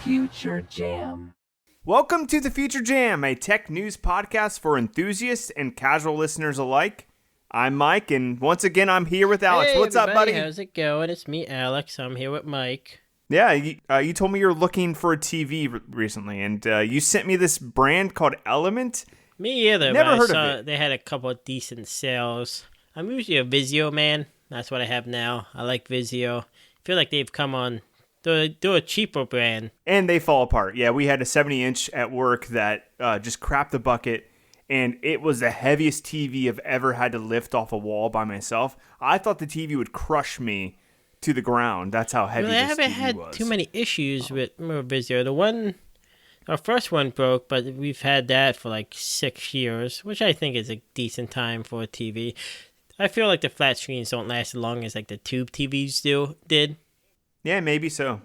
Future Jam. Welcome to the Future Jam, a tech news podcast for enthusiasts and casual listeners alike. I'm Mike, and once again, I'm here with Alex. Hey, What's up, buddy? How's it going? It's me, Alex. I'm here with Mike. Yeah, you told me you were looking for a TV recently, and you sent me this brand called Element. Me either. Never but heard I saw of it. They had a couple of decent sales. I'm usually a Vizio man. That's what I have now. I like Vizio. I feel like they've come on. They're a cheaper brand. And they fall apart. Yeah, we had a 70-inch at work that just crapped the bucket, and it was the heaviest TV I've ever had to lift off a wall by myself. I thought the TV would crush me to the ground. That's how heavy Well, I this haven't TV had was. too many issues with Vizio. Our first one broke, but we've had that for like 6 years, which I think is a decent time for a TV. I feel like the flat screens don't last as long as like the tube TVs did. Yeah, maybe so.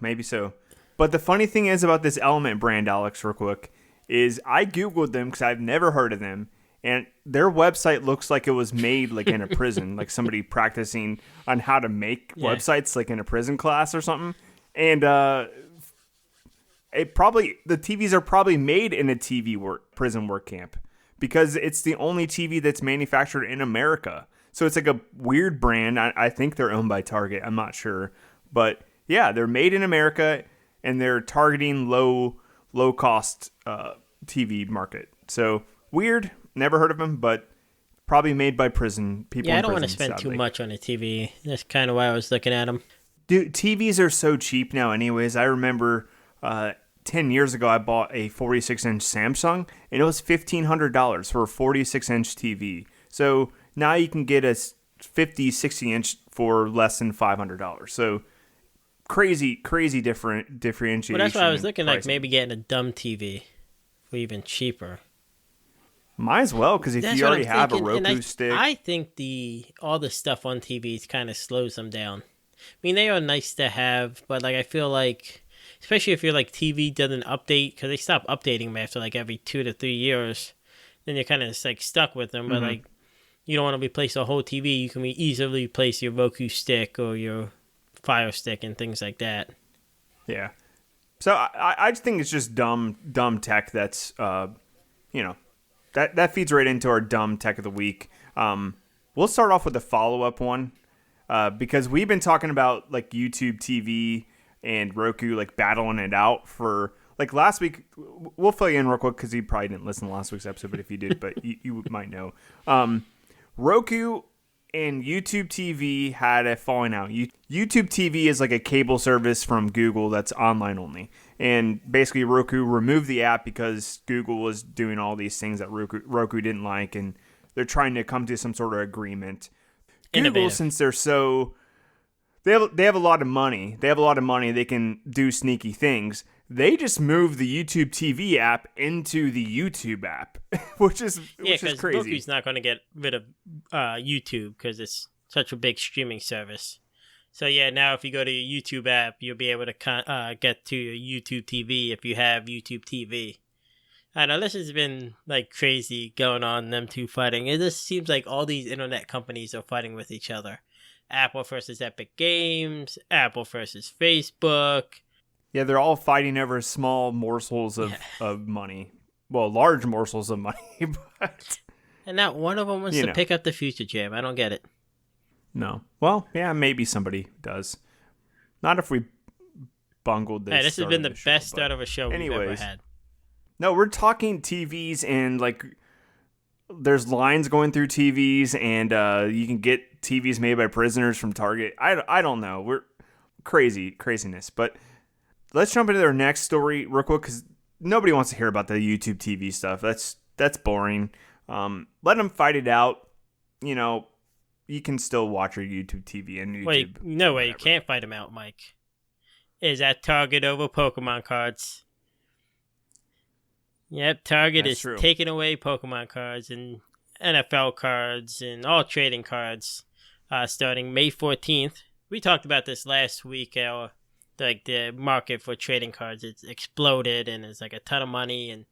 But the funny thing is about this Element brand, Alex, real quick, is I Googled them because I've never heard of them. And their website looks like it was made like in a prison, like somebody practicing on how to make websites like in a prison class or something. And the TVs are probably made in a prison work camp because it's the only TV that's manufactured in America. So it's like a weird brand. I think they're owned by Target. I'm not sure. But yeah, they're made in America and they're targeting low cost TV market. So weird. Never heard of them, but probably made by prison people. Yeah, I don't want to spend too much on a TV. That's kind of why I was looking at them. Dude, TVs are so cheap now anyways. I remember 10 years ago I bought a 46-inch Samsung, and it was $1,500 for a 46-inch TV. So now you can get a 50, 60-inch for less than $500. So crazy differentiation. Well, that's why I was looking like pricing. maybe getting a dumb TV for even cheaper. Might as well, because if That's you what already I'm have a thinking, and Roku stick. I think all the stuff on TVs kind of slows them down. I mean, they are nice to have, but like I feel like, especially if your like TV doesn't update, because they stop updating them after like every 2 to 3 years, then you're kind of just like stuck with them. But like, you don't want to replace a whole TV. You can easily replace your Roku stick or your Fire Stick and things like that. Yeah. So I just think it's just dumb tech that's, that feeds right into our dumb tech of the week. We'll start off with a follow-up one because we've been talking about like YouTube TV and Roku like battling it out for like last week. We'll fill you in real quick because you probably didn't listen to last week's episode, but if you did, but you might know. Roku and YouTube TV had a falling out. YouTube TV is like a cable service from Google that's online only. And basically Roku removed the app because Google was doing all these things that Roku didn't like, and they're trying to come to some sort of agreement. Google, since they're so... They have a lot of money. They can do sneaky things. They just moved the YouTube TV app into the YouTube app, which is crazy. Roku's not going to get rid of YouTube because it's such a big streaming service. So yeah, now if you go to your YouTube app, you'll be able to get to your YouTube TV if you have YouTube TV. I know this has been like crazy going on, them two fighting. It just seems like all these internet companies are fighting with each other. Apple versus Epic Games, Apple versus Facebook. Yeah, they're all fighting over small morsels of money. Well, large morsels of money, but... And not one of them wants to pick up the Future Jam. I don't get it. No. Well, yeah, maybe somebody does. Not if we bungled this. Hey, this has been the best start of a show we've ever had. No, we're talking TVs and like there's lines going through TVs and you can get TVs made by prisoners from Target. I don't know. We're craziness. But let's jump into our next story real quick because nobody wants to hear about the YouTube TV stuff. That's boring. Let them fight it out. You can still watch your YouTube TV and YouTube. Wait, no way. You can't fight them out, Mike. Is that Target over Pokemon cards? Yep, Target is taking away Pokemon cards and NFL cards and all trading cards starting May 14th. We talked about this last week. Like the market for trading cards, it's exploded and it's like a ton of money. And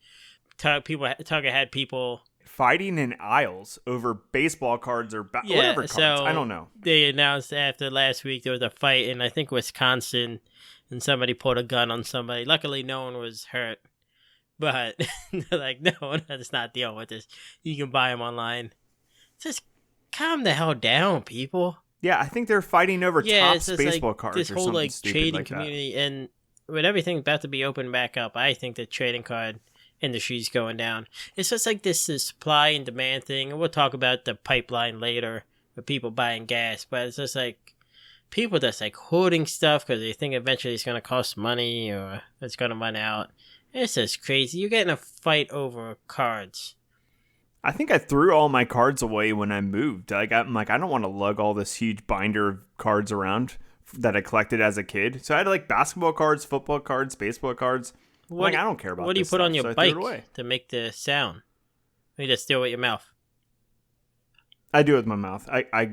Target had people fighting in aisles over baseball cards or whatever cards. I don't know. They announced after last week there was a fight in, I think, Wisconsin, and somebody pulled a gun on somebody. Luckily, no one was hurt. But, like, no, let's not deal with this. You can buy them online. Just calm the hell down, people. Yeah, I think they're fighting over Topps baseball cards this or whole, something like, stupid trading like community. And with everything about to be opened back up, I think the trading card industry's going down. It's just like this supply and demand thing. And we'll talk about the pipeline later with people buying gas. But it's just like people just, like, hoarding stuff because they think eventually it's going to cost money or it's going to run out. It's just crazy. You're getting a fight over cards. I think I threw all my cards away when I moved. I'm like, I don't want to lug all this huge binder of cards around that I collected as a kid. So I had like basketball cards, football cards, baseball cards. I don't care about this. What do you put on your bike away to make the sound? Or you just do it with your mouth? I do it with my mouth. I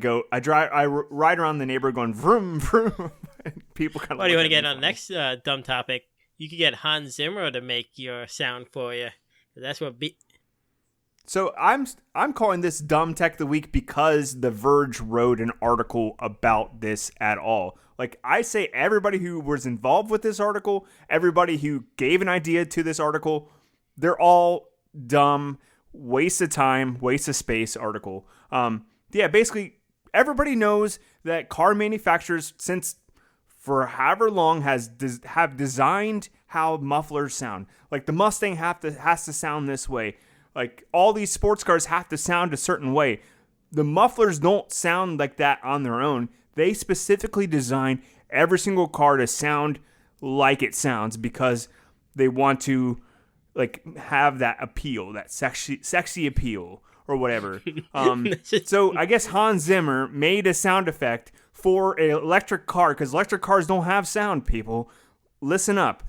ride around the neighborhood going vroom, vroom. People kind of. What do you want to get on the next dumb topic? You could get Hans Zimmer to make your sound for you. That's what. So I'm calling this dumb tech of the week because The Verge wrote an article about this at all. Like I say, everybody who was involved with this article, everybody who gave an idea to this article, they're all dumb, waste of time, waste of space article. Basically everybody knows that car manufacturers, since for however long have designed how mufflers sound. Like the Mustang has to sound this way. Like all these sports cars have to sound a certain way. The mufflers don't sound like that on their own. They specifically design every single car to sound like it sounds because they want to like have that appeal, that sexy appeal or whatever. So I guess Hans Zimmer made a sound effect for an electric car because electric cars don't have sound, people. Listen up.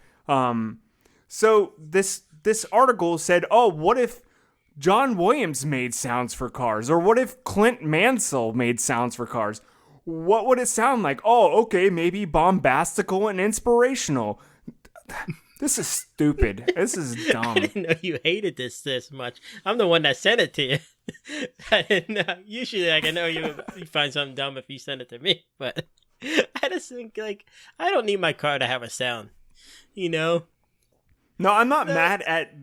So this article said, oh, what if John Williams made sounds for cars? Or what if Clint Mansell made sounds for cars? What would it sound like? Oh, okay, maybe bombastical and inspirational. This is stupid. This is dumb. I didn't know you hated this much. I'm the one that sent it to you. I didn't know. Usually, like, I know you find something dumb if you send it to me, but I just think, like, I don't need my car to have a sound, you know? No, I'm not mad at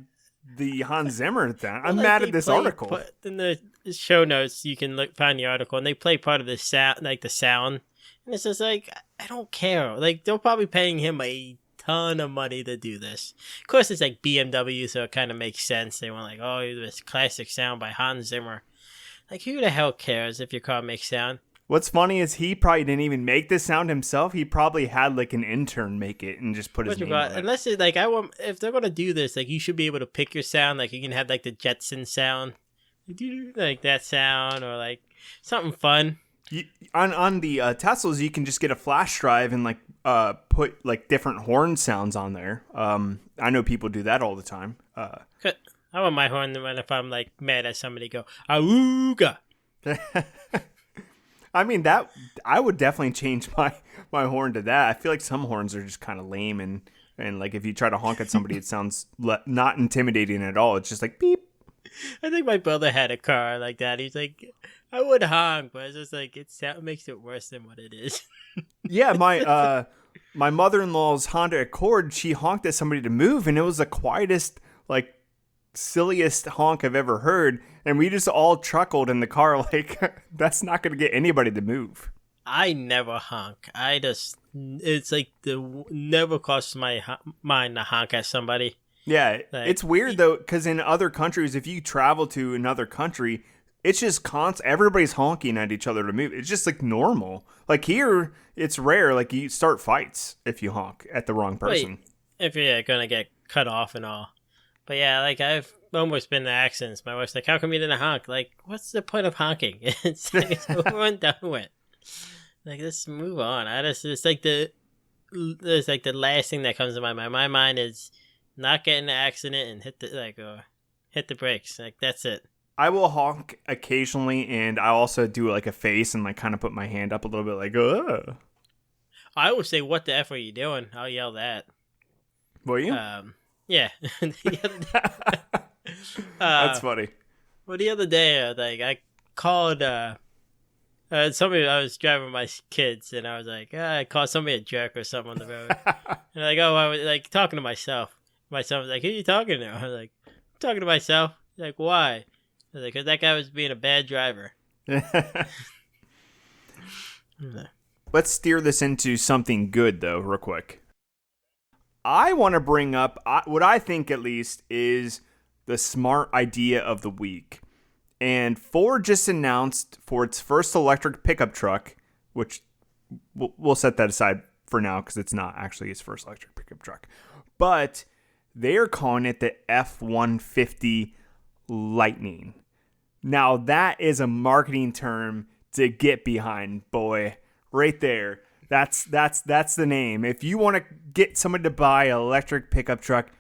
the Hans Zimmer thing. I'm mad at this article. In the show notes, you can find the article, and they play part of the sound, like the sound, and it's just like, I don't care. Like, they're probably paying him a ton of money to do this. Of course, it's like BMW, so it kind of makes sense. They want like, oh, this classic sound by Hans Zimmer. Like, who the hell cares if your car makes sound? What's funny is he probably didn't even make this sound himself. He probably had like an intern make it and just put his name on it. Unless it's like, if they're gonna do this, like, you should be able to pick your sound. Like, you can have like the Jetson sound, like that sound, or like something fun. On the Teslas, you can just get a flash drive and like put like different horn sounds on there. I know people do that all the time. I want my horn when if I'm like mad at somebody, go awooga. I mean, that I would definitely change my horn to that. I feel like some horns are just kind of lame and like if you try to honk at somebody, it sounds not intimidating at all. It's just like beep. I think my brother had a car like that. He's like, I would honk, but it's just like it makes it worse than what it is. Yeah, my mother-in-law's Honda Accord, she honked at somebody to move, and it was the quietest, like, silliest honk I've ever heard. And we just all chuckled in the car, like, that's not going to get anybody to move. I never honk. It's like never crosses my mind to honk at somebody. Yeah, like, it's weird though, because in other countries, if you travel to another country, it's just constant. Everybody's honking at each other to move. It's just like normal. Like here, it's rare. Like you start fights if you honk at the wrong person. If you're gonna get cut off and all. But yeah, like I've almost been in accidents. My wife's like, "How come you didn't honk?" Like, what's the point of honking? It's over and done with. Like, let's move on. It's like the last thing that comes to my mind. My mind is not get in an accident and hit the brakes. Like, that's it. I will honk occasionally, and I also do like a face and like kind of put my hand up a little bit, like, ugh. I will say, "What the F are you doing?" I'll yell that. Will you? Yeah. That's funny. Well, the other day, I called somebody. I was driving my kids, and I was like, I called somebody a jerk or something on the road. And like, I was like talking to myself. My son was like, "Who are you talking to?" I was like, "I'm talking to myself." He's like, "Why?" I was like, "Because that guy was being a bad driver." Let's steer this into something good, though, real quick. I want to bring up what I think, at least, is the smart idea of the week. And Ford just announced for its first electric pickup truck, which we'll set that aside for now because it's not actually its first electric pickup truck. But they are calling it the F-150 Lightning. Now, that is a marketing term to get behind, boy. Right there. That's the name. If you want to get somebody to buy an electric pickup truck,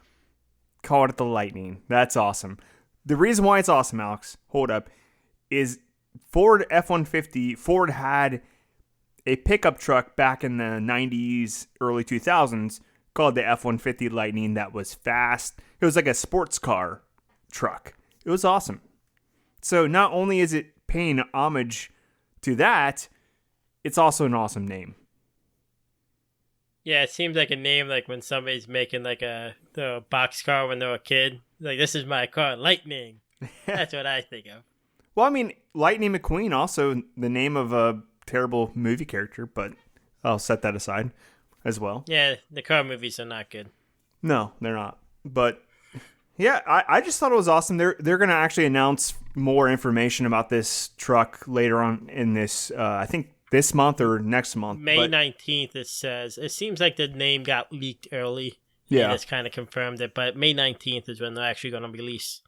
call it the Lightning. That's awesome. The reason why it's awesome, Alex, hold up, is Ford F-150, Ford had a pickup truck back in the 90s, early 2000s called the F-150 Lightning that was fast. It was like a sports car truck. It was awesome. So not only is it paying homage to that, it's also an awesome name. Yeah, it seems like a name like when somebody's making like the box car when they're a kid. Like, this is my car, Lightning. That's what I think of. Well, I mean, Lightning McQueen, also the name of a terrible movie character, but I'll set that aside as well. Yeah, the car movies are not good. No, they're not. But yeah, I just thought it was awesome. They're going to actually announce more information about this truck later on in this, I think, this month or next month. May 19th, it says. It seems like the name got leaked early. Yeah. And it's kind of confirmed it. But May 19th is when they're actually going to release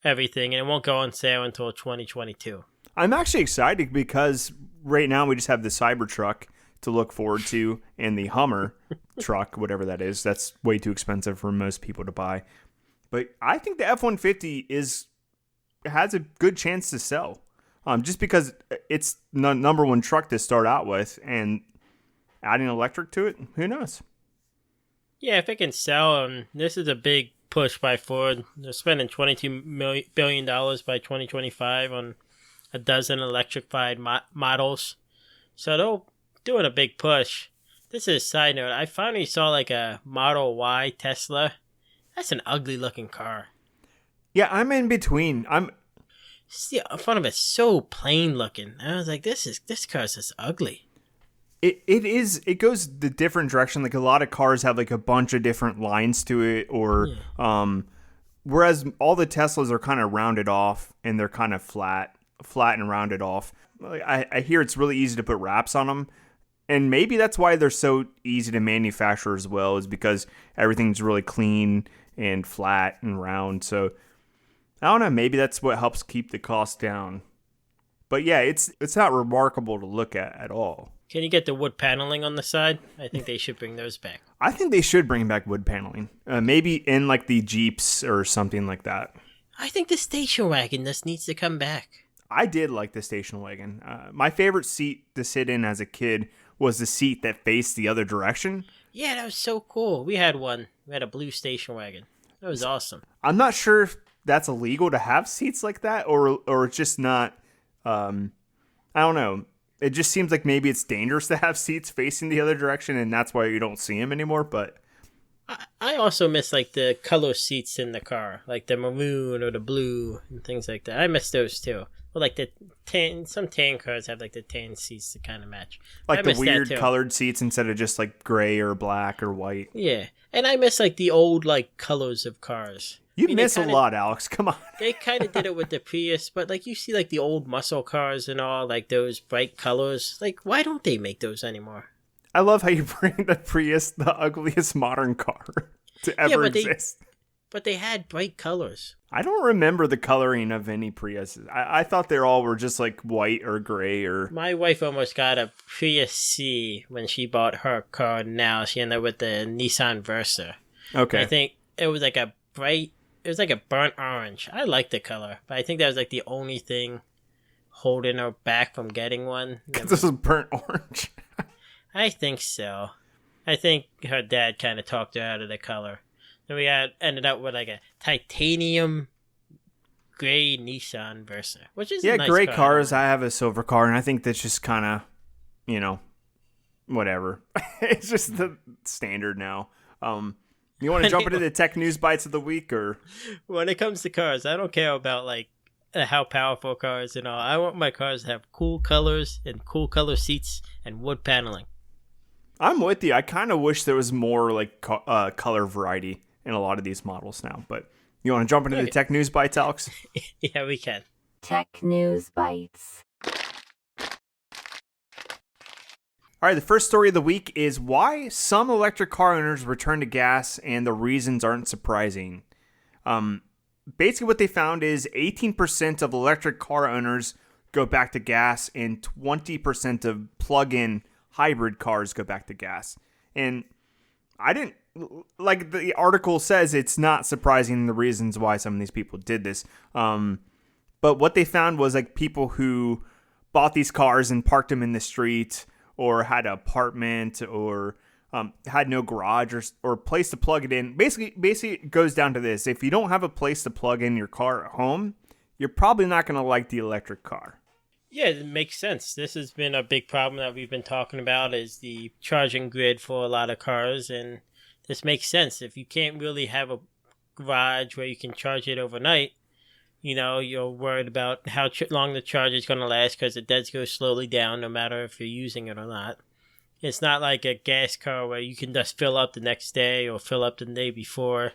everything. And it won't go on sale until 2022. I'm actually excited because right now we just have the Cybertruck to look forward to and the Hummer truck, whatever that is. That's way too expensive for most people to buy. But I think the F-150 has a good chance to sell. Just because it's the number one truck to start out with, and adding electric to it, who knows? Yeah, if it can sell, this is a big push by Ford. They're spending $22 billion by 2025 on a dozen electrified models. So they're doing a big push. This is a side note. I finally saw like a Model Y Tesla. That's an ugly looking car. Yeah, I'm in between. See, in front of it's so plain looking. I was like, this car's just ugly. It goes the different direction. Like a lot of cars have like a bunch of different lines to it, or whereas all the Teslas are kind of rounded off and they're kind of flat and rounded off. I hear it's really easy to put wraps on them, and maybe that's why they're so easy to manufacture as well, is because everything's really clean and flat and round. So I don't know, maybe that's what helps keep the cost down. But yeah, it's not remarkable to look at all. Can you get the wood paneling on the side? I think they should bring those back. I think they should bring back wood paneling. Maybe in like the Jeeps or something like that. I think the station wagon just needs to come back. I did like the station wagon. My favorite seat to sit in as a kid was the seat that faced the other direction. Yeah, that was so cool. We had one. We had a blue station wagon. That was awesome. I'm not sure if that's illegal to have seats like that, or it's just not. I don't know. It just seems like maybe it's dangerous to have seats facing the other direction, and that's why you don't see them anymore. But I also miss like the color seats in the car, like the maroon or the blue and things like that. I miss those too. Well, like the tan, some tan cars have like the tan seats to kind of match. Like the weird colored seats instead of just like gray or black or white. Yeah, and I miss like the old like colors of cars. You miss a lot, Alex. Come on. They kind of did it with the Prius, but like you see like the old muscle cars and all, like those bright colors. Like, why don't they make those anymore? I love how you bring the Prius, the ugliest modern car to ever exist. But they had bright colors. I don't remember the coloring of any Priuses. I thought they all were just like white or gray or... My wife almost got a Prius C when she bought her car. Now she ended up with the Nissan Versa. Okay. I think it was like a bright... It was like a burnt orange. I like the color, but I think that was like the only thing holding her back from getting one. This was burnt orange. I think so. I think her dad kind of talked her out of the color. Then we ended up with like a titanium gray Nissan Versa, which is yeah, a nice great car. cars. I have a silver car, and I think that's just kind of, whatever. It's just the standard now. You want to jump into the tech news bites of the week, or when it comes to cars, I don't care about like how powerful cars and all. I want my cars to have cool colors and cool color seats and wood paneling. I'm with you. I kind of wish there was more like color variety in a lot of these models now. But you want to jump into the tech news bites, Alex? Yeah, we can. Tech news bites. All right, the first story of the week is why some electric car owners return to gas, and the reasons aren't surprising. Basically, what they found is 18% of electric car owners go back to gas, and 20% of plug-in hybrid cars go back to gas. And I didn't, like the article says, it's not surprising the reasons why some of these people did this. But what they found was like people who bought these cars and parked them in the street, or had an apartment, or had no garage or place to plug it in. Basically, it goes down to this. If you don't have a place to plug in your car at home, you're probably not going to like the electric car. Yeah, it makes sense. This has been a big problem that we've been talking about, is the charging grid for a lot of cars. And this makes sense. If you can't really have a garage where you can charge it overnight, you're worried about how long the charge is going to last, because it does go slowly down no matter if you're using it or not. It's not like a gas car where you can just fill up the next day or fill up the day before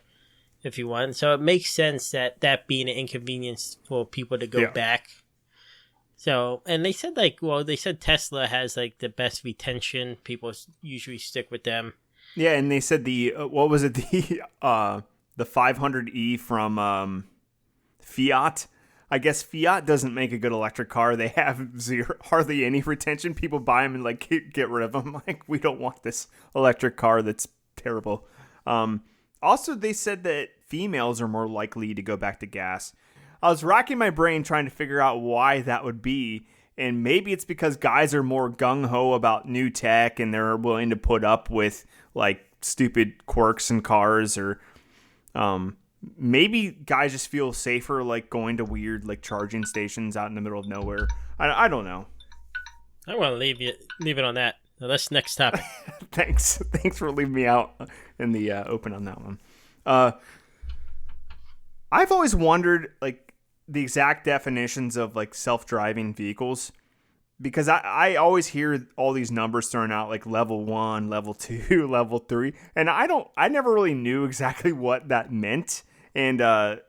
if you want. So it makes sense that being an inconvenience for people to go back. So, and they said Tesla has like the best retention. People usually stick with them. Yeah, and they said the 500e from Fiat. I guess Fiat doesn't make a good electric car. They have hardly any retention. People buy them and like get rid of them. Like, we don't want this electric car that's terrible. Also, they said that females are more likely to go back to gas. I was racking my brain trying to figure out why that would be. And maybe it's because guys are more gung-ho about new tech and they're willing to put up with like stupid quirks in cars, or maybe guys just feel safer like going to weird like charging stations out in the middle of nowhere. I don't know. I want to leave it on that. Now, that's next topic. Thanks for leaving me out in the open on that one. I've always wondered like the exact definitions of like self-driving vehicles, because I always hear all these numbers thrown out like level 1, level 2, level 3, and I never really knew exactly what that meant. And I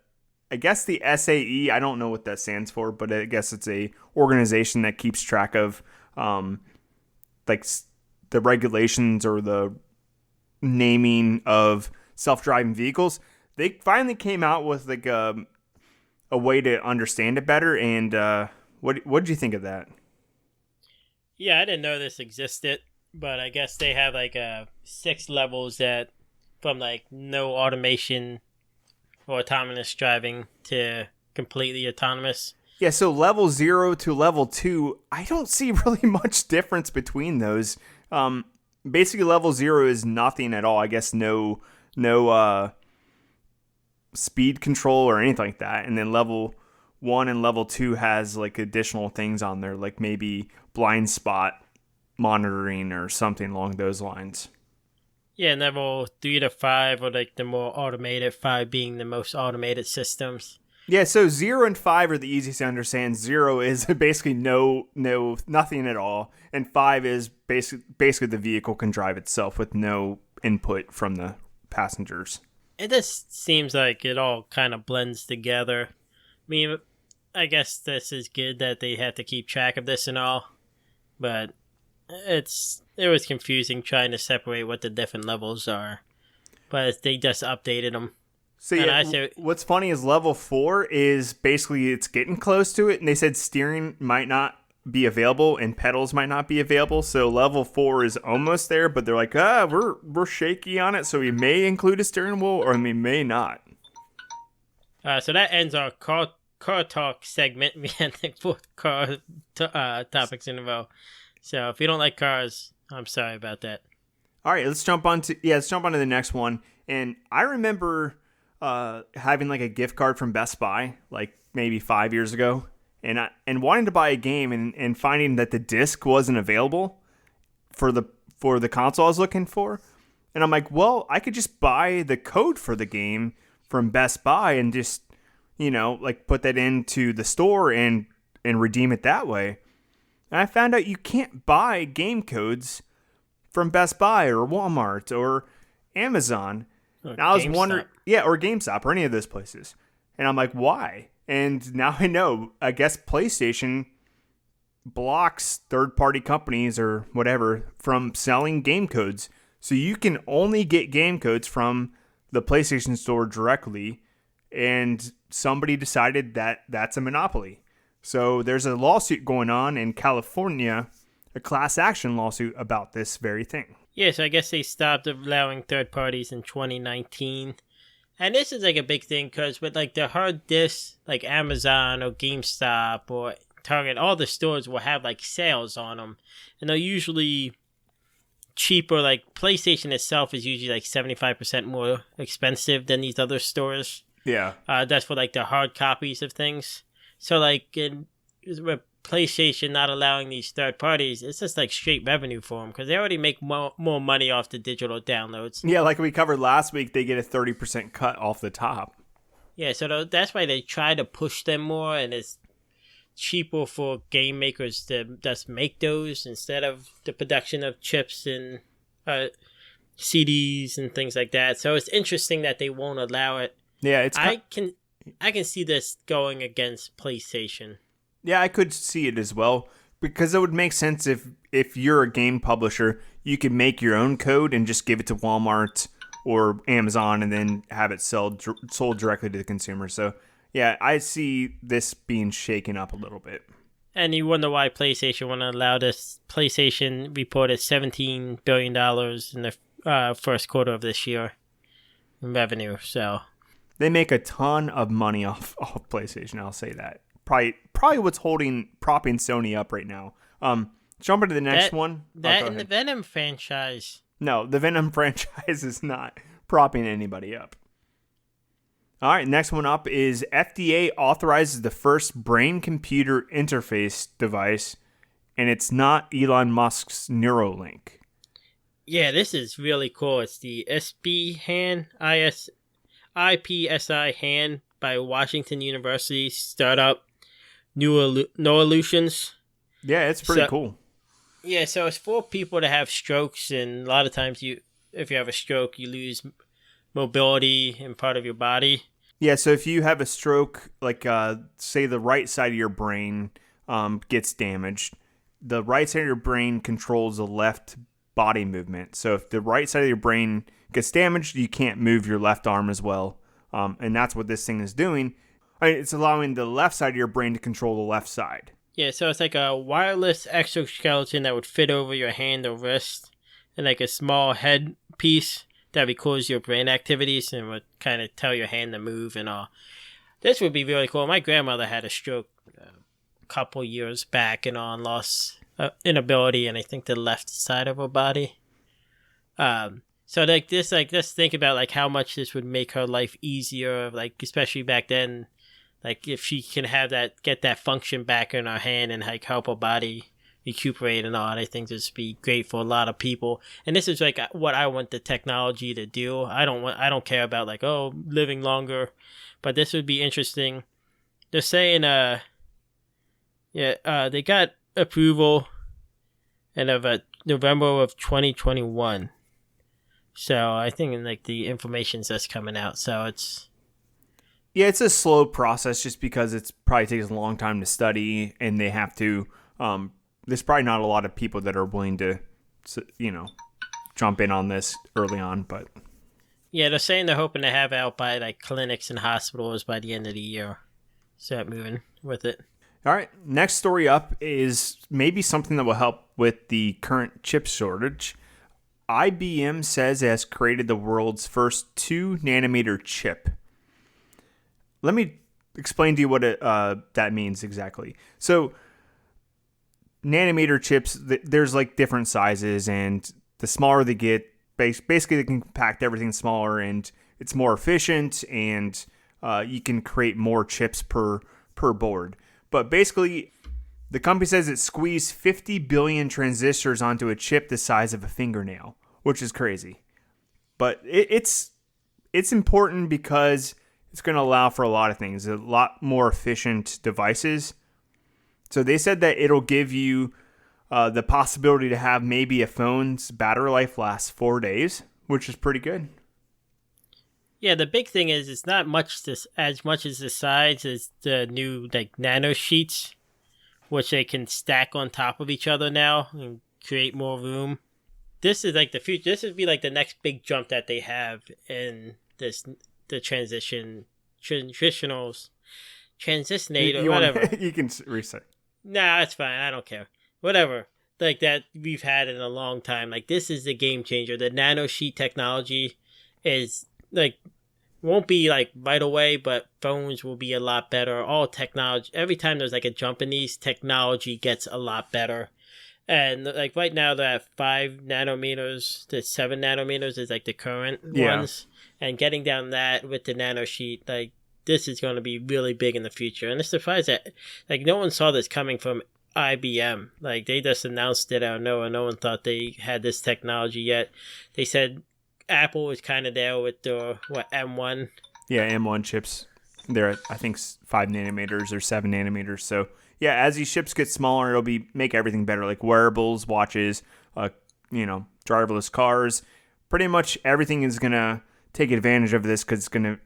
guess the SAE, I don't know what that stands for, but I guess it's a organization that keeps track of like the regulations or the naming of self-driving vehicles. They finally came out with like a way to understand it better. And what did you think of that? Yeah, I didn't know this existed, but I guess they have like 6 levels that from like no automation or autonomous driving to completely autonomous. Yeah, so level 0 to level 2, I don't see really much difference between those. Basically, level 0 is nothing at all. I guess no speed control or anything like that. And then level 1 and level 2 has like additional things on there, like maybe blind spot monitoring or something along those lines. Yeah, and level 3 to 5 are like the more automated, 5 being the most automated systems. Yeah, so 0 and 5 are the easiest to understand. 0 is basically nothing at all, and 5 is basically the vehicle can drive itself with no input from the passengers. It just seems like it all kind of blends together. I mean, I guess this is good that they have to keep track of this and all, but it was confusing trying to separate what the different levels are. But they just updated them. So yeah, what's funny is level 4 is basically it's getting close to it, and they said steering might not be available and pedals might not be available. So level 4 is almost there, but they're like, we're shaky on it, so we may include a steering wheel or we may not. So that ends our car talk segment. We had like 4 car topics in a row. So if you don't like cars, I'm sorry about that. All right, let's jump on to the next one. And I remember having like a gift card from Best Buy like maybe 5 years ago, and wanting to buy a game and finding that the disc wasn't available for the console I was looking for. And I'm like, well, I could just buy the code for the game from Best Buy and just, like put that into the store and redeem it that way. And I found out you can't buy game codes from Best Buy or Walmart or Amazon. And I was wondering, or GameStop or any of those places. And I'm like, why? And now I know, I guess PlayStation blocks third-party companies or whatever from selling game codes. So you can only get game codes from the PlayStation Store directly, and somebody decided that that's a monopoly. So there's a lawsuit going on in California, a class action lawsuit about this very thing. Yeah, so I guess they stopped allowing third parties in 2019. And this is like a big thing because with like the hard disks, like Amazon or GameStop or Target, all the stores will have like sales on them. And they're usually cheaper. Like PlayStation itself is usually like 75% more expensive than these other stores. Yeah. That's for like the hard copies of things. So like with PlayStation not allowing these third parties, it's just like straight revenue for them because they already make more money off the digital downloads. Yeah, like we covered last week, they get a 30% cut off the top. Yeah, so that's why they try to push them more, and it's cheaper for game makers to just make those instead of the production of chips and CDs and things like that. So it's interesting that they won't allow it. Yeah, I can see this going against PlayStation. Yeah, I could see it as well, because it would make sense if you're a game publisher, you could make your own code and just give it to Walmart or Amazon and then have it sold directly to the consumer. So, yeah, I see this being shaken up a little bit. And you wonder why PlayStation wouldn't allow this. PlayStation reported $17 billion in the first quarter of this year in revenue. So they make a ton of money off PlayStation, I'll say that. Probably what's propping Sony up right now. Jump into the next one. And the Venom franchise. No, the Venom franchise is not propping anybody up. All right, next one up is FDA authorizes the first brain-computer interface device, and it's not Elon Musk's Neuralink. Yeah, this is really cool. It's the SB hand, IPSI hand by Washington University startup Neurolutions. Yeah, it's pretty cool. Yeah, so it's for people to have strokes, and a lot of times if you have a stroke, you lose mobility in part of your body. Yeah, so if you have a stroke, like say the right side of your brain gets damaged, the right side of your brain controls the left body movement. So if the right side of your brain gets damaged, you can't move your left arm as well. And that's what this thing is doing. It's allowing the left side of your brain to control the left side. Yeah, so it's like a wireless exoskeleton that would fit over your hand or wrist, and like a small head piece that records your brain activities and would kind of tell your hand to move and all. This would be really cool. My grandmother had a stroke a couple years back and all, and lost inability and I think the left side of her body. So like this, like let's think about like how much this would make her life easier. Like especially back then, like if she can have that, get that function back in her hand and like help her body recuperate and all. I think this would be great for a lot of people. And this is like what I want the technology to do. I don't care about like living longer, but this would be interesting. They're saying they got approval in November of 2021. So I think like the information's just coming out. So it's a slow process just because it's probably takes a long time to study, and they have to. There's probably not a lot of people that are willing to, jump in on this early on. But yeah, they're saying they're hoping to have out by like clinics and hospitals by the end of the year. Start moving with it. All right, next story up is maybe something that will help with the current chip shortage. IBM says it has created the world's first 2-nanometer chip. Let me explain to you what that means exactly. So, nanometer chips, there's like different sizes, and the smaller they get, basically they can compact everything smaller, and it's more efficient, and you can create more chips per per board. But basically, the company says it squeezed 50 billion transistors onto a chip the size of a fingernail, which is crazy. But it's important because it's going to allow for a lot of things, a lot more efficient devices. So they said that it'll give you the possibility to have maybe a phone's battery life last 4 days, which is pretty good. Yeah, the big thing is it's not as much as the size as the new nano sheets, which they can stack on top of each other now and create more room. This is the future. This would be the next big jump that they have in the transitionals, transistinator, whatever. You can reset. Nah, it's fine. I don't care. Whatever. That we've had in a long time. This is the game changer. The nano sheet technology is won't be right away, but phones will be a lot better. All technology, every time there's a jump in these, technology gets a lot better. And right now they're at 5 nanometers to 7 nanometers is the current ones. And getting down that with the nano sheet, this is going to be really big in the future. And it's surprised that no one saw this coming from IBM. They just announced it out of nowhere. No one thought they had this technology yet. They said Apple was kind of there with the M1. Yeah, M1 chips. They're at, I think, 5 nanometers or 7 nanometers. So yeah, as these chips get smaller, it'll make everything better, like wearables, watches, driverless cars. Pretty much everything is gonna take advantage of this because it's gonna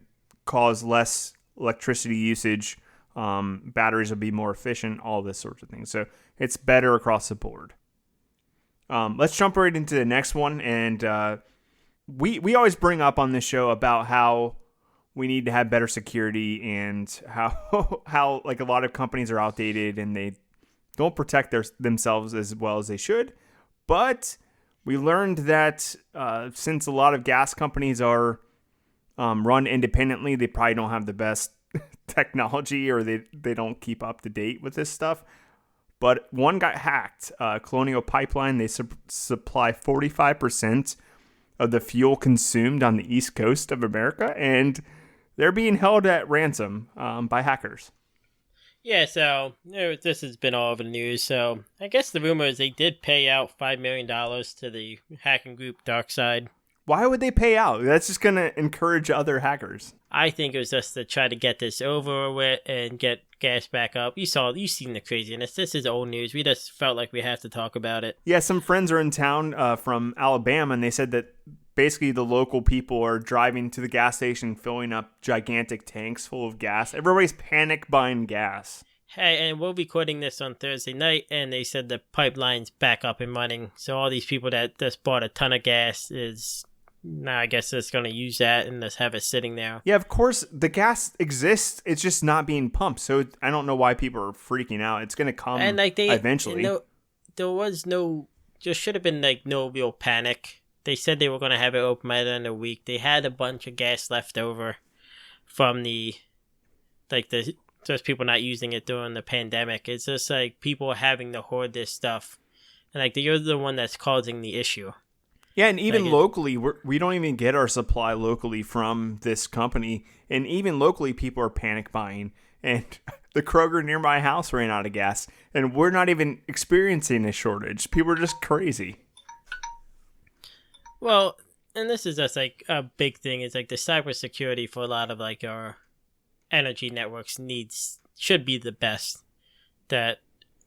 cause less electricity usage. Batteries will be more efficient. All this sorts of things. So it's better across the board. Let's jump right into the next one, and we always bring up on this show about how we need to have better security and how a lot of companies are outdated and they don't protect themselves as well as they should. But we learned that since a lot of gas companies are run independently, they probably don't have the best technology, or they don't keep up to date with this stuff. But one got hacked. Colonial Pipeline, they supply 45% of the fuel consumed on the East Coast of America, and they're being held at ransom by hackers. Yeah, so this has been all over the news. So I guess the rumor is they did pay out $5 million to the hacking group DarkSide. Why would they pay out? That's just going to encourage other hackers. I think it was just to try to get this over with and get gas back up. You've seen the craziness. This is old news. We just felt like we have to talk about it. Yeah, some friends are in town from Alabama, and they said that basically the local people are driving to the gas station, filling up gigantic tanks full of gas. Everybody's panic buying gas. Hey, and we're recording this on Thursday night, and they said the pipeline's back up and running. So all these people that just bought a ton of gas I guess it's going to use that and just have it sitting there. Yeah, of course, the gas exists. It's just not being pumped. So I don't know why people are freaking out. It's going to come eventually. There should have been no real panic. They said they were going to have it open by the end of the week. They had a bunch of gas left over from just people not using it during the pandemic. It's just people having to hoard this stuff. And you're the one that's causing the issue. Yeah, and even locally, we don't even get our supply locally from this company. And even locally, people are panic buying. And the Kroger near my house ran out of gas. And we're not even experiencing a shortage. People are just crazy. Well, and this is just a big thing. Is the cybersecurity for a lot of our energy networks should be the best that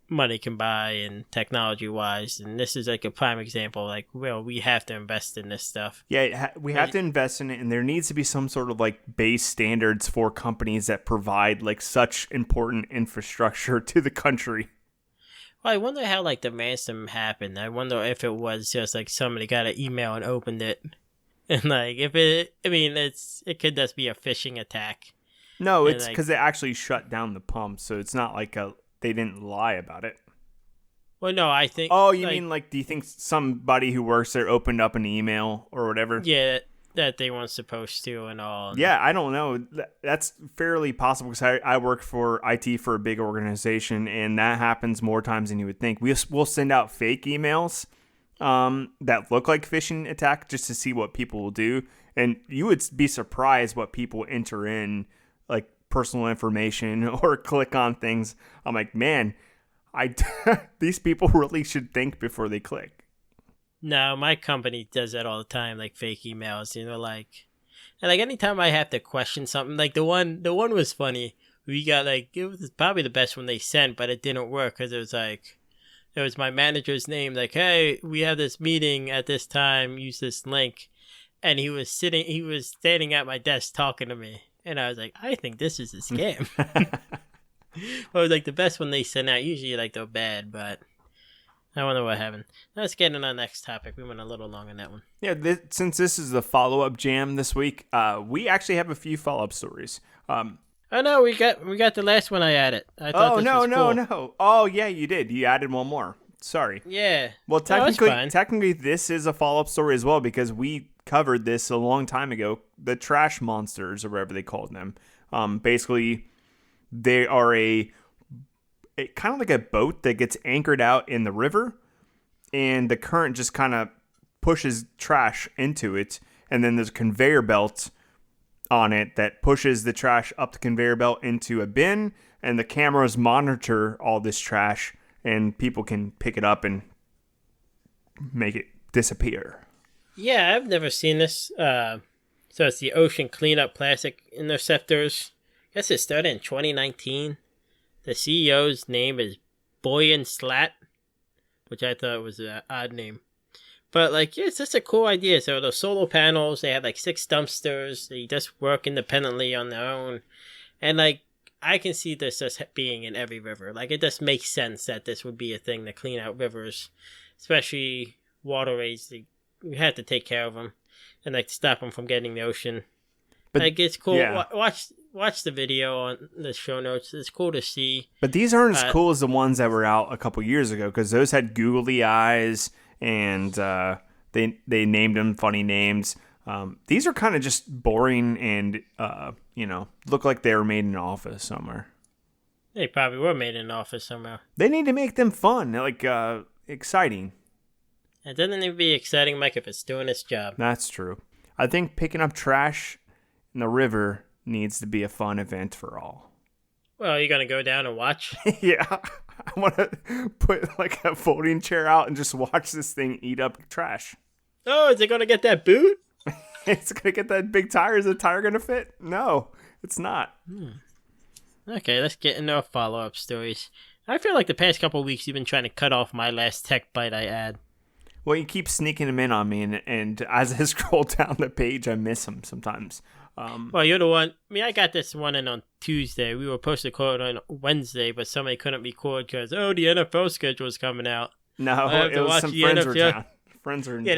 money can buy and technology wise, and this is a prime example. We have to invest in this stuff. Yeah, we have to invest in it, and there needs to be some sort of base standards for companies that provide such important infrastructure to the country. Well, I wonder how the ransom happened. I wonder if it was just somebody got an email and opened it, and if it could just be a phishing attack. No, it's because they actually shut down the pump, so it's not they didn't lie about it. Well, no, I think... Oh, you mean, do you think somebody who works there opened up an email or whatever? Yeah, that they weren't supposed to and all. Yeah, I don't know. That's fairly possible because I work for IT for a big organization, and that happens more times than you would think. We'll send out fake emails that look like phishing attack just to see what people will do. And you would be surprised what people enter in, personal information or click on things. I'm like, man, these people really should think before they click. No, my company does that all the time, like fake emails, like, and like anytime I have to question something, like the one was funny. We got like, it was probably the best one they sent, but it didn't work because it was my manager's name, like, hey, we have this meeting at this time, use this link. And he was standing at my desk talking to me. And I was like, I think this is a scam. It was like the best one they sent out. Usually like they're bad, but I wonder what happened. Let's get into our next topic. We went a little long on that one. Yeah, since this is the follow-up jam this week, we actually have a few follow-up stories. Oh no, we got the last one I added. I thought this was cool. No. Oh yeah, you did. You added one more. Sorry. Yeah. Well, technically, this is a follow-up story as well because we covered this a long time ago. The trash monsters, or whatever they called them. Basically, they are a kind of like a boat that gets anchored out in the river, and the current just kind of pushes trash into it, and then there's a conveyor belt on it that pushes the trash up the conveyor belt into a bin, and the cameras monitor all this trash, and people can pick it up and make it disappear. Yeah, I've never seen this. So it's the Ocean Cleanup Plastic Interceptors. I guess it started in 2019. The CEO's name is Boyan Slat, which I thought was an odd name. But, like, yeah, it's just a cool idea. So the solar panels, they have, like, 6 dumpsters. They just work independently on their own. And, like, I can see this just being in every river. Like, it just makes sense that this would be a thing to clean out rivers, especially waterways. You have to take care of them and, like, stop them from getting the ocean. But, like, it's cool. Yeah. Watch the video on the show notes. It's cool to see. But these aren't as cool as the ones that were out a couple years ago because those had googly eyes and they named them funny names. These are kind of just boring and, look like they were made in an office somewhere. They probably were made in an office somewhere. They need to make them fun, like exciting. It doesn't need to be exciting, Mike, if it's doing its job. That's true. I think picking up trash in the river needs to be a fun event for all. Well, you're going to go down and watch? Yeah. I want to put like a folding chair out and just watch this thing eat up trash. Oh, is it going to get that boot? It's going to get that big tire. Is the tire going to fit? No, it's not. Okay, let's get into our follow-up stories. I feel like the past couple of weeks you've been trying to cut off my last tech bite I add. Well, you keep sneaking them in on me, and as I scroll down the page, I miss them sometimes. Well, you're the one. I mean, I got this one in on Tuesday. We were supposed to record on Wednesday, but somebody couldn't record because, the NFL schedule is coming out. No, it was some friends were down. Friends were in town.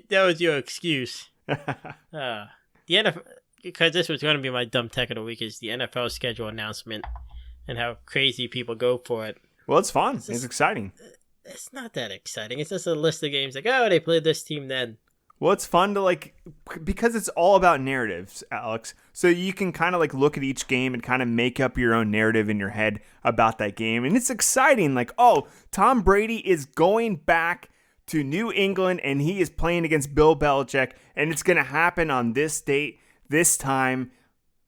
That was your excuse. The NFL, because this was going to be my dumb tech of the week, is the NFL schedule announcement and how crazy people go for it. Well, it's fun. It's exciting. It's not that exciting. It's just a list of games like, oh, they played this team then. Well, it's fun to because it's all about narratives, Alex. So you can kind of look at each game and kind of make up your own narrative in your head about that game. And it's exciting. Oh, Tom Brady is going back to New England and he is playing against Bill Belichick. And it's going to happen on this date, this time.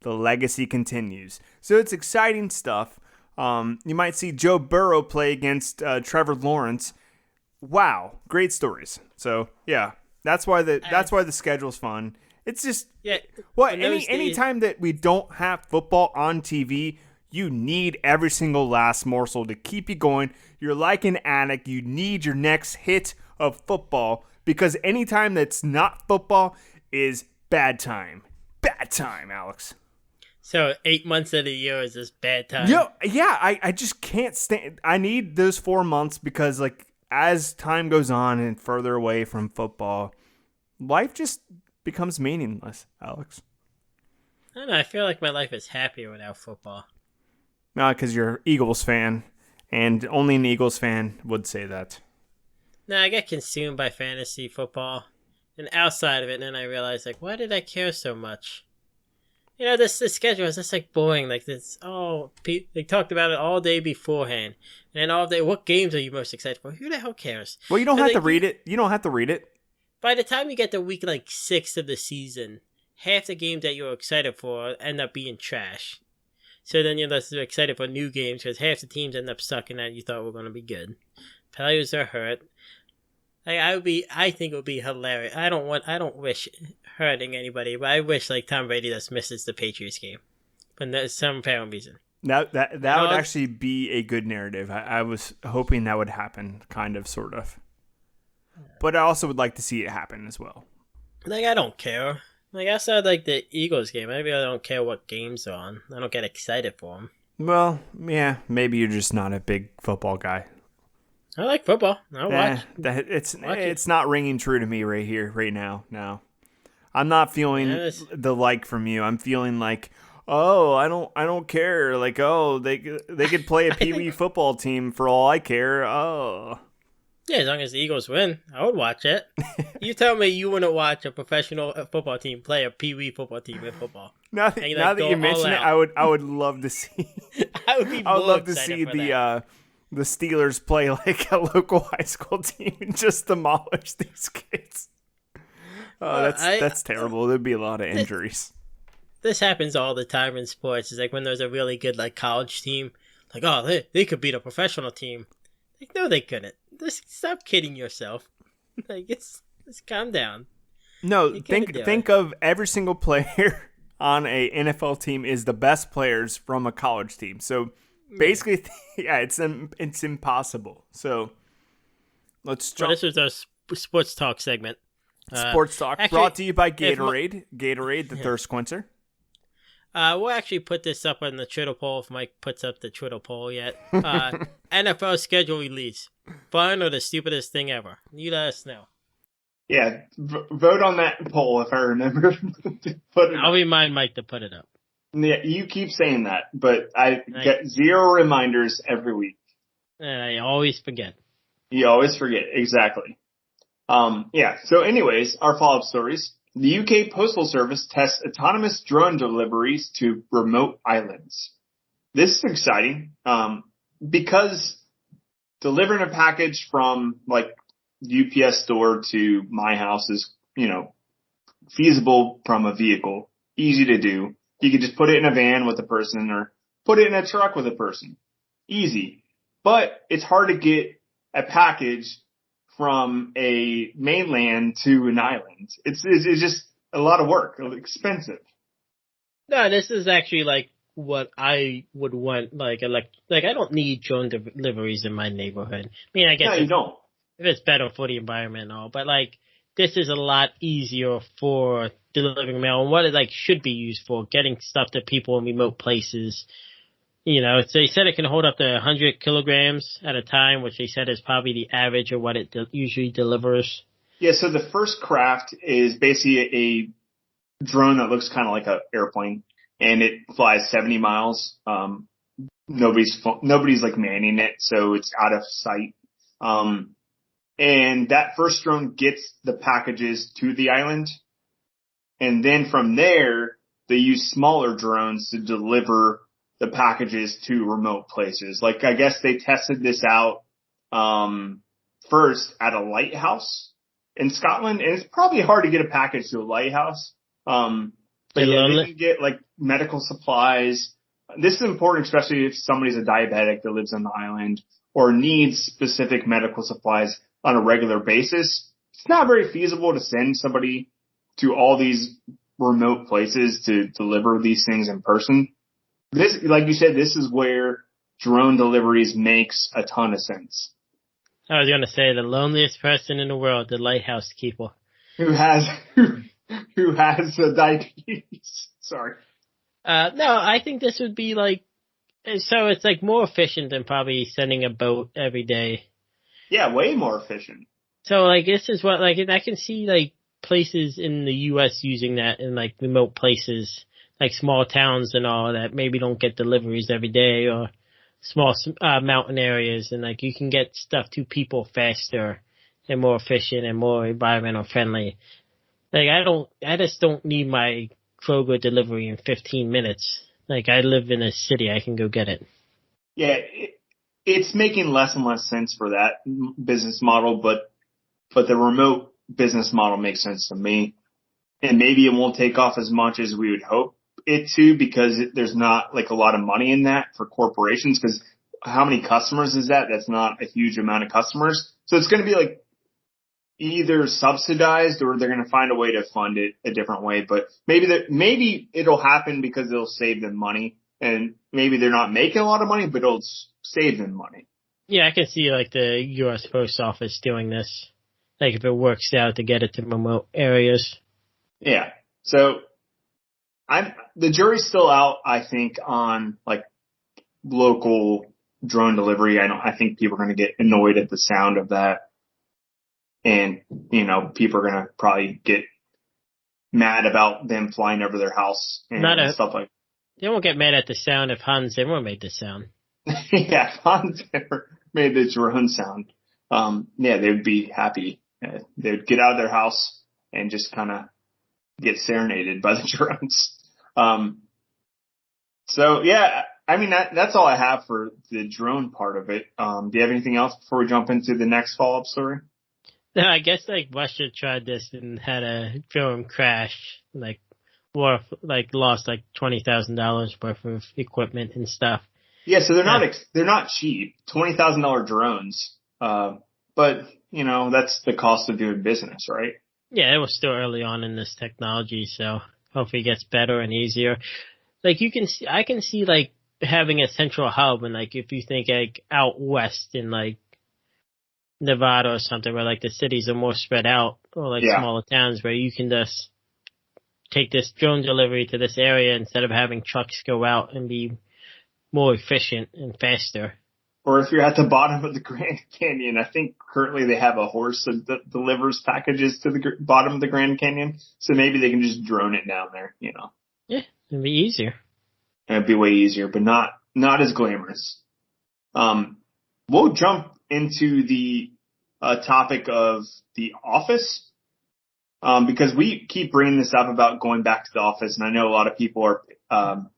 The legacy continues. So it's exciting stuff. You might see Joe Burrow play against Trevor Lawrence. Wow, great stories. So yeah, that's why the schedule's fun. It's just any time that we don't have football on TV, you need every single last morsel to keep you going. You're like an addict. You need your next hit of football because any time that's not football is bad time. Bad time, Alex. So 8 months of the year is this bad time? I just can't stand. I need those 4 months because as time goes on and further away from football, life just becomes meaningless, Alex. I don't know. I feel like my life is happier without football. No, because you're an Eagles fan, and only an Eagles fan would say that. No, I get consumed by fantasy football, and outside of it, and then I realize, why did I care so much? This schedule is just boring. They talked about it all day beforehand, and then all day. What games are you most excited for? Who the hell cares? Well, you don't have to read it. You don't have to read it. By the time you get to week 6 of the season, half the games that you're excited for end up being trash. So then you're less excited for new games because half the teams end up sucking that you thought were going to be good. Players are hurt. I think it would be hilarious. I don't wish hurting anybody, but I wish like Tom Brady just misses the Patriots game, for some apparent reason. That would actually be a good narrative. I was hoping that would happen, kind of, sort of. But I also would like to see it happen as well. Like, I don't care. Like, outside like the Eagles game, I really don't care what game's on. I don't get excited for them. Well, yeah, maybe you're just not a big football guy. I like football. I watch. It's not ringing true to me right now. No, I'm not feeling the like from you. I'm feeling like, oh, I don't care. Like, oh, they could play a Pee Wee football team for all I care. Oh, yeah, as long as the Eagles win, I would watch it. You tell me you wouldn't watch a professional football team play a Pee Wee football team in football. Now that you mention it, I would love to see. I would love to see the Steelers play like a local high school team and just demolish these kids. Oh, that's terrible. There'd be a lot of injuries. This happens all the time in sports. It's like when there's a really good like college team, like, oh, they could beat a professional team. Like, no, they couldn't. Just stop kidding yourself. Like, it's calm down. No, think of every single player on a NFL team is the best players from a college team. So basically, yeah, it's impossible. So let's jump. Well, this was our sports talk segment. Sports talk actually, brought to you by Gatorade. Gatorade, the thirst quencher. We'll actually put this up on the Twitter poll if Mike puts up the Twitter poll yet. NFL schedule release. Fun or the stupidest thing ever? You let us know. Yeah, vote on that poll if I remember to put it I'll remind Mike to put it up. Yeah, you keep saying that, but I get 0 reminders every week. And I always forget. You always forget, exactly. Yeah, so anyways, our follow-up stories. The UK Postal Service tests autonomous drone deliveries to remote islands. This is exciting, because delivering a package from like UPS store to my house is, feasible from a vehicle, easy to do. You can just put it in a van with a person or put it in a truck with a person. Easy. But it's hard to get a package from a mainland to an island. It's just a lot of work, expensive. No, this is actually like what I would want. Like I don't need drone deliveries in my neighborhood. I mean, I guess you don't. If it's better for the environment and all, but like this is a lot easier for delivering mail and what it like should be used for, getting stuff to people in remote places. So they said it can hold up to 100 kilograms at a time, which they said is probably the average of what it usually delivers. Yeah, so the first craft is basically a drone that looks kind of like an airplane, and it flies 70 miles. Nobody's like manning it, so it's out of sight. And that first drone gets the packages to the island. And then from there, they use smaller drones to deliver the packages to remote places. Like, I guess they tested this out, first at a lighthouse in Scotland. And it's probably hard to get a package to a lighthouse. But yeah, they can get like medical supplies. This is important, especially if somebody's a diabetic that lives on the island or needs specific medical supplies on a regular basis. It's not very feasible to send somebody to all these remote places to deliver these things in person. This, like you said, this is where drone deliveries makes a ton of sense. I was going to say the loneliest person in the world, the lighthouse keeper. Who has diabetes. Sorry. No, I think this would be like, so it's like more efficient than probably sending a boat every day. Yeah, way more efficient. So like this is what, like, I can see like places in the U.S. using that in like remote places, like small towns and all that maybe don't get deliveries every day, or small mountain areas, and like you can get stuff to people faster and more efficient and more environmental friendly. Like I just don't need my Kroger delivery in 15 minutes. Like I live in a city, I can go get it. Yeah, it's making less and less sense for that business model, but the remote business model makes sense to me. And maybe it won't take off as much as we would hope it too, because there's not like a lot of money in that for corporations, because how many customers is that? That's not a huge amount of customers. So it's going to be like either subsidized or they're going to find a way to fund it a different way. But maybe it'll happen because it'll save them money, and maybe they're not making a lot of money, but it'll save them money. Yeah, I can see like the U.S. Post Office doing this, like if it works out to get it to remote areas. Yeah. So the jury's still out, I think, on like local drone delivery. I think people are going to get annoyed at the sound of that. And, people are going to probably get mad about them flying over their house and stuff like that. They won't get mad at the sound if Hans Zimmer made the sound. Yeah, if Hans Zimmer made the drone sound, they would be happy. They would get out of their house and just kind of get serenaded by the drones. So, yeah, I mean, that's all I have for the drone part of it. Do you have anything else before we jump into the next follow-up story? No, I guess like Russia tried this and had a film crash, like lost like $20,000 worth of equipment and stuff. Yeah, so they're not cheap, $20,000 drones. But that's the cost of doing business, right? Yeah, it was still early on in this technology, so hopefully it gets better and easier. Like I can see like having a central hub, and like if you think like out west in like Nevada or something, where like the cities are more spread out, or like smaller towns where you can just take this drone delivery to this area instead of having trucks go out and be more efficient and faster. Or if you're at the bottom of the Grand Canyon, I think currently they have a horse that delivers packages to the bottom of the Grand Canyon, so maybe they can just drone it down there. Yeah, it'd be easier. It'd be way easier, but not as glamorous. We'll jump into the topic of the office, because we keep bringing this up about going back to the office, and I know a lot of people are,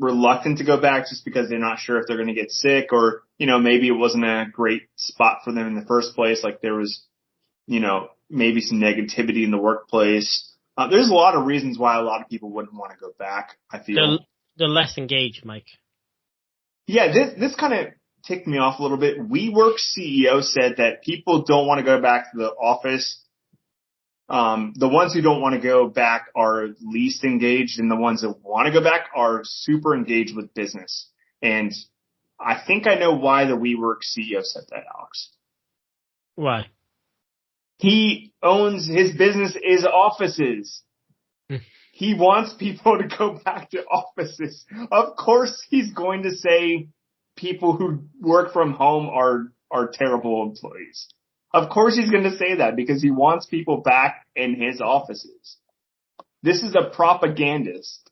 reluctant to go back just because they're not sure if they're going to get sick, or, maybe it wasn't a great spot for them in the first place. Like there was, maybe some negativity in the workplace. There's a lot of reasons why a lot of people wouldn't want to go back, I feel. They're less engaged, Mike. Yeah, this kind of ticked me off a little bit. WeWork's CEO said that people don't want to go back to the office. The ones who don't want to go back are least engaged, and the ones that want to go back are super engaged with business. And I think I know why the WeWork CEO said that, Alex. Why? His business is offices. He wants people to go back to offices. Of course he's going to say people who work from home are terrible employees. Of course he's going to say that because he wants people back in his offices. This is a propagandist.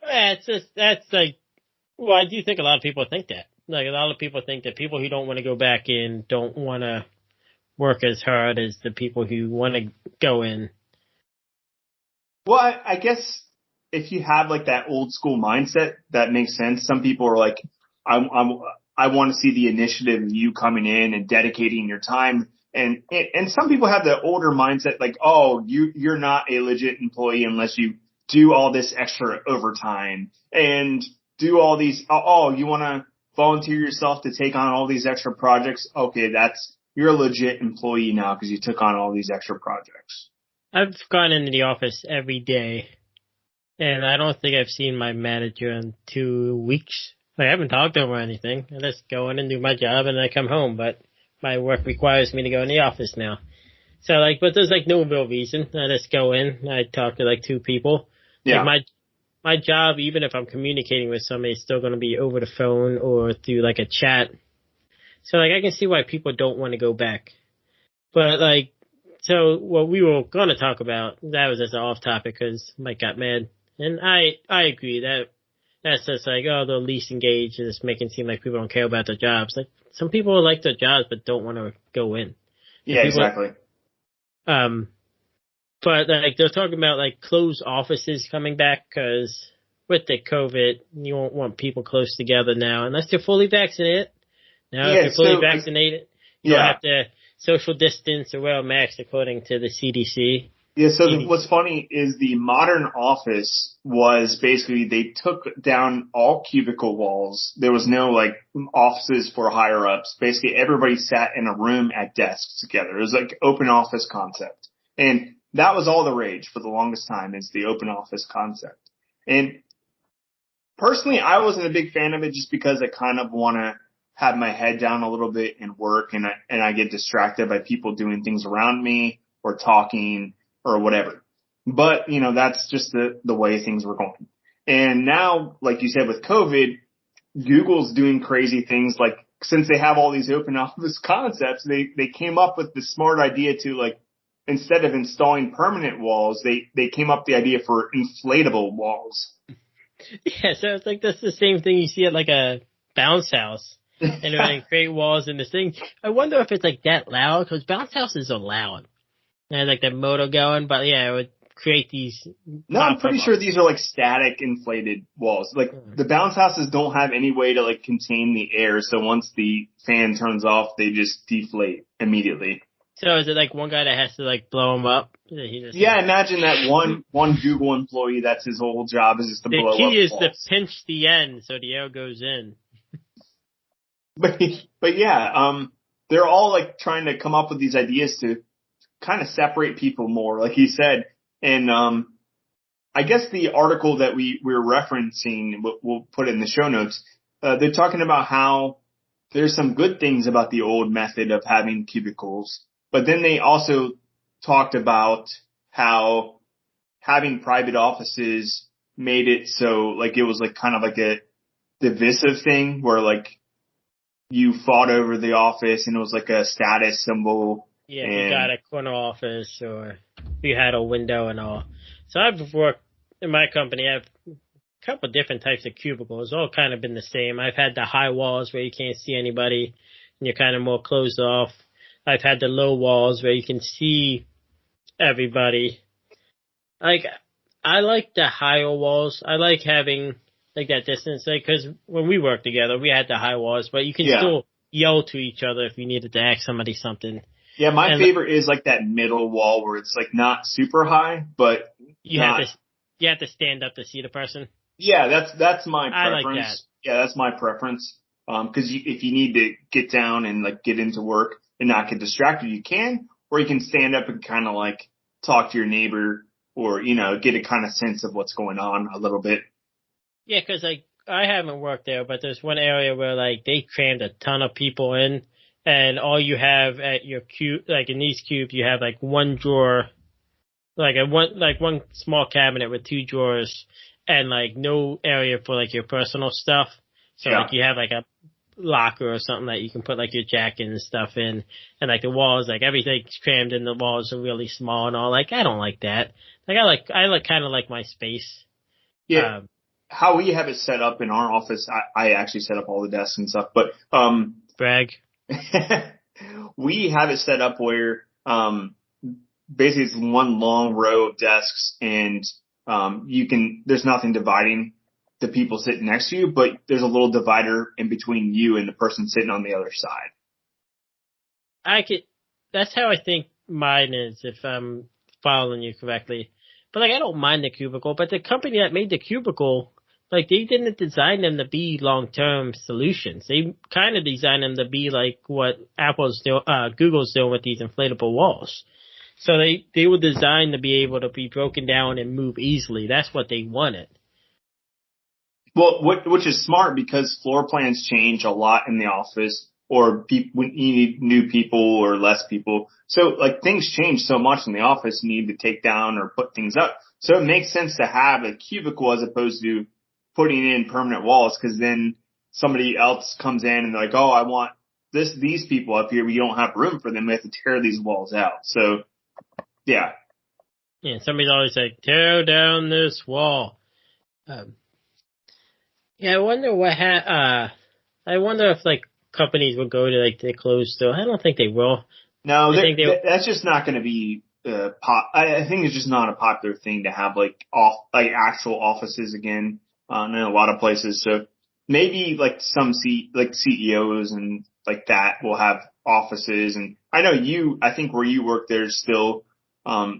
I do think a lot of people think that. Like a lot of people think that people who don't want to go back in don't want to work as hard as the people who want to go in. Well, I guess if you have like that old school mindset, that makes sense. Some people are like, I want to see the initiative of you coming in and dedicating your time. And some people have the older mindset, like, oh, you're not a legit employee unless you do all this extra overtime and do all these. Oh, you want to volunteer yourself to take on all these extra projects? Okay, you're a legit employee now because you took on all these extra projects. I've gone into the office every day, and I don't think I've seen my manager in 2 weeks. I haven't talked to him or anything. I just go in and do my job, and I come home. But my work requires me to go in the office now. So, but there's, no real reason. I just go in. I talk to, 2 people. Yeah. My job, even if I'm communicating with somebody, is still going to be over the phone or through, a chat. So, I can see why people don't want to go back. But, so what we were going to talk about, that was just off topic because Mike got mad. And I agree that's just they're least engaged and it's making it seem like people don't care about their jobs. Some people like their jobs but don't want to go in. Yeah, exactly. But they're talking about closed offices coming back because with the COVID, you won't want people close together now unless you're fully vaccinated. Now, if you're fully vaccinated, you don't have to social distance or wear a mask according to the CDC. Yeah, so what's funny is the modern office was basically they took down all cubicle walls. There was no like offices for higher ups. Basically everybody sat in a room at desks together. It was like open office concept. And that was all the rage for the longest time is the open office concept. And personally, I wasn't a big fan of it just because I kind of want to have my head down a little bit and work and I get distracted by people doing things around me or talking or whatever. But, you know, that's just the way things were going. And now, like you said, with COVID, Google's doing crazy things like since they have all these open office concepts, they came up with the smart idea to like, instead of installing permanent walls, they came up with the idea for inflatable walls. Yeah, so it's like that's the same thing you see at like a bounce house. And they create walls in this thing. I wonder if it's like that loud, because bounce houses are loud. And has like the motor going, but yeah, it would create these. No, I'm pretty sure these are like static inflated walls. Like the bounce houses don't have any way to like contain the air, so once the fan turns off, they just deflate immediately. So is it like one guy that has to like blow them up? Yeah, imagine that one Google employee, that's his whole job is just to blow up. The key is walls. to pinch the end so the air goes in. But yeah, they're all like trying to come up with these ideas to kind of separate people more, like he said. And I guess the article that we're referencing, we'll put it in the show notes. They're talking about how there's some good things about the old method of having cubicles, but then they also talked about how having private offices made it so like it was like kind of like a divisive thing where like you fought over the office and it was like a status symbol. Yeah, if you got a corner office or you had a window and all. So I've worked in my company. I have a couple of different types of cubicles, all kind of been the same. I've had the high walls where you can't see anybody and you're kind of more closed off. I've had the low walls where you can see everybody. Like, I like the higher walls. I like having like that distance, like, cause when we worked together, we had the high walls, but you can still yell to each other if you needed to ask somebody something. Yeah, my favorite is like that middle wall where it's like not super high, but you have to stand up to see the person. Yeah, that's my preference. I like that. Yeah, that's my preference. Cause if you need to get down and like get into work and not get distracted, you can, or you can stand up and kind of like talk to your neighbor or, you know, get a kind of sense of what's going on a little bit. Yeah, cause like I haven't worked there, but there's one area where like they crammed a ton of people in. And all you have at your cube, like in these cubes, you have like one drawer, like one small cabinet with two drawers, and like no area for like your personal stuff. So like you have like a locker or something that you can put like your jacket and stuff in, and like the walls, like everything's crammed in. The walls are really small and all. Like I don't like that. Like I like kind of like my space. Yeah. How we have it set up in our office, I actually set up all the desks and stuff, but brag. We have it set up where basically it's one long row of desks and there's nothing dividing the people sitting next to you, but there's a little divider in between you and the person sitting on the other side. That's how I think mine is, if I'm following you correctly. But like I don't mind the cubicle, but the company that made the cubicle, like, they didn't design them to be long-term solutions. They kind of designed them to be like what Google's doing with these inflatable walls. So they were designed to be able to be broken down and move easily. That's what they wanted. Well, which is smart because floor plans change a lot in the office, or when you need new people or less people. So, like, things change so much in the office, you need to take down or put things up. So it makes sense to have a cubicle as opposed to putting in permanent walls, because then somebody else comes in and they're like, oh, I want these people up here. We don't have room for them. We have to tear these walls out. So, yeah. Yeah, somebody's always like, tear down this wall. Yeah, I wonder I wonder if like companies will go to like the closed store. I don't think they will. No, that's just not going to be I think it's just not a popular thing to have like actual offices again. In a lot of places. So maybe like some CEOs and like that will have offices. And I know I think where you work, there's still,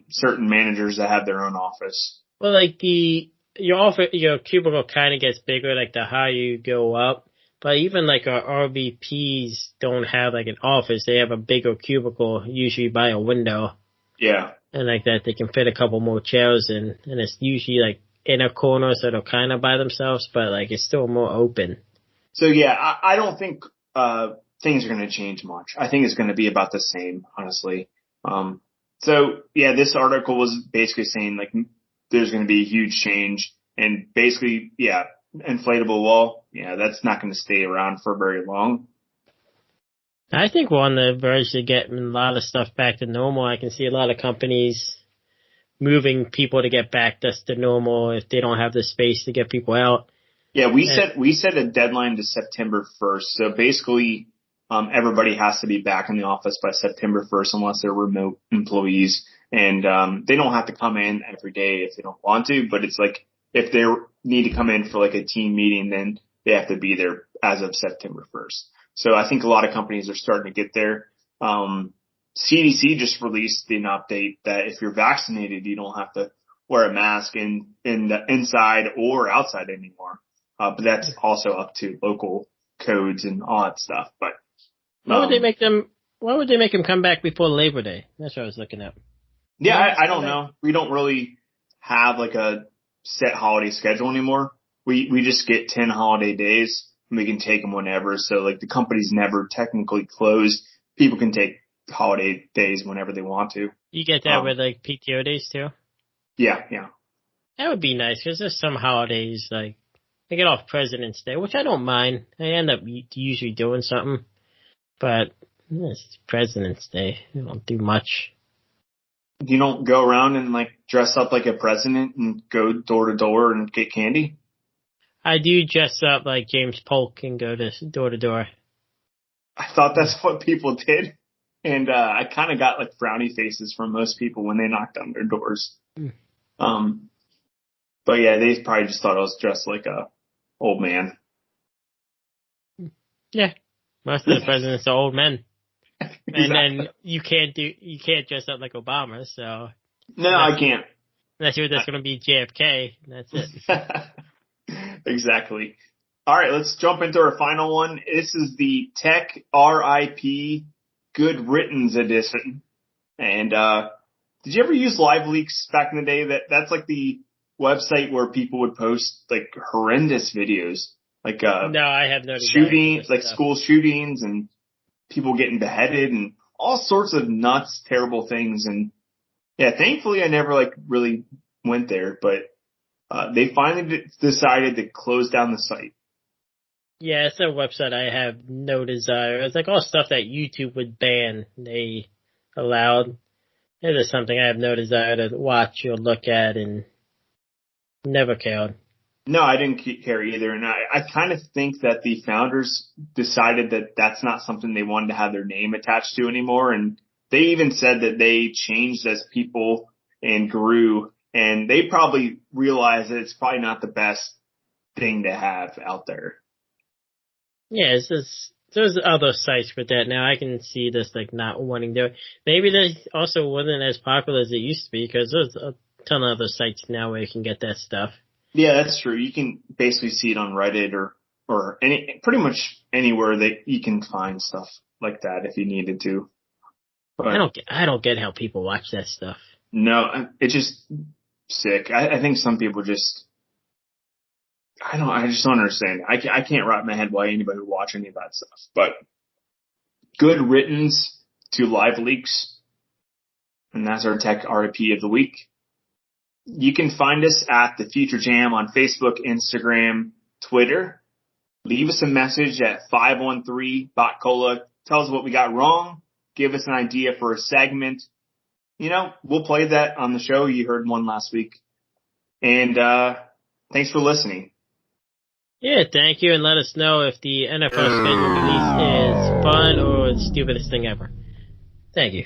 certain managers that have their own office. Well, like your cubicle kind of gets bigger, like the higher you go up. But even like our RVPs don't have like an office; they have a bigger cubicle, usually by a window. Yeah. And like that, they can fit a couple more chairs in, and it's usually like in a corner, so they're kind of by themselves, but like it's still more open. So yeah, I don't think things are going to change much. I think it's going to be about the same, honestly. So yeah, this article was basically saying like there's going to be a huge change, and basically, yeah, inflatable wall, yeah, that's not going to stay around for very long. I think we're on the verge of getting a lot of stuff back to normal. I can see a lot of companies moving people to get back just to normal if they don't have the space to get people out. Yeah, we set a deadline to September 1st. So basically, everybody has to be back in the office by September 1st unless they're remote employees. And they don't have to come in every day if they don't want to, but it's like if they need to come in for like a team meeting, then they have to be there as of September 1st. So I think a lot of companies are starting to get there. CDC just released an update that if you're vaccinated, you don't have to wear a mask in the inside or outside anymore. But that's also up to local codes and all that stuff. But why would they make them come back before Labor Day? That's what I was looking at. Yeah, I don't know. We don't really have like a set holiday schedule anymore. We just get 10 holiday days and we can take them whenever. So like the company's never technically closed. People can take holiday days whenever they want to. You get that with like PTO days too? Yeah. That would be nice because there's some holidays like I get off President's Day, which I don't mind. I end up usually doing something, but it's President's Day. I don't do much. You don't go around and like dress up like a president and go door to door and get candy? I do dress up like James Polk and go door to door. I thought that's what people did. And I kind of got like frowny faces from most people when they knocked on their doors. But yeah, they probably just thought I was dressed like a old man. Yeah, most of the presidents are old men. Exactly. And then you can't dress up like Obama, so. No, I can't. Unless you're just going to be JFK, that's it. Exactly. All right, let's jump into our final one. This is the Tech RIP Good Riddance edition. And did you ever use Live Leaks back in the day? That's like the website where people would post like horrendous videos, like no, I have no shootings, like school shootings and people getting beheaded and all sorts of nuts, terrible things. And yeah, thankfully I never like really went there, but they finally decided to close down the site. Yeah, it's a website I have no desire. It's like all stuff that YouTube would ban, they allowed. It is something I have no desire to watch or look at and never cared. No, I didn't care either. And I kind of think that the founders decided that that's not something they wanted to have their name attached to anymore. And they even said that they changed as people and grew. And they probably realized that it's probably not the best thing to have out there. Yeah, it's just, there's other sites for that now. I can see this like not wanting to. Maybe they also wasn't as popular as it used to be because there's a ton of other sites now where you can get that stuff. Yeah, that's true. You can basically see it on Reddit or pretty much anywhere that you can find stuff like that if you needed to. But I don't get how people watch that stuff. No, it's just sick. I think some people just, I just don't understand. I can't wrap my head why anybody would watch any of that stuff. But good riddance to Live Leaks. And that's our Tech RIP of the week. You can find us at The Future Jam on Facebook, Instagram, Twitter. Leave us a message at 513-BOT-COLA. Tell us what we got wrong. Give us an idea for a segment. We'll play that on the show. You heard one last week. And thanks for listening. Yeah, thank you. And let us know if the NFL schedule release is fun or the stupidest thing ever. Thank you.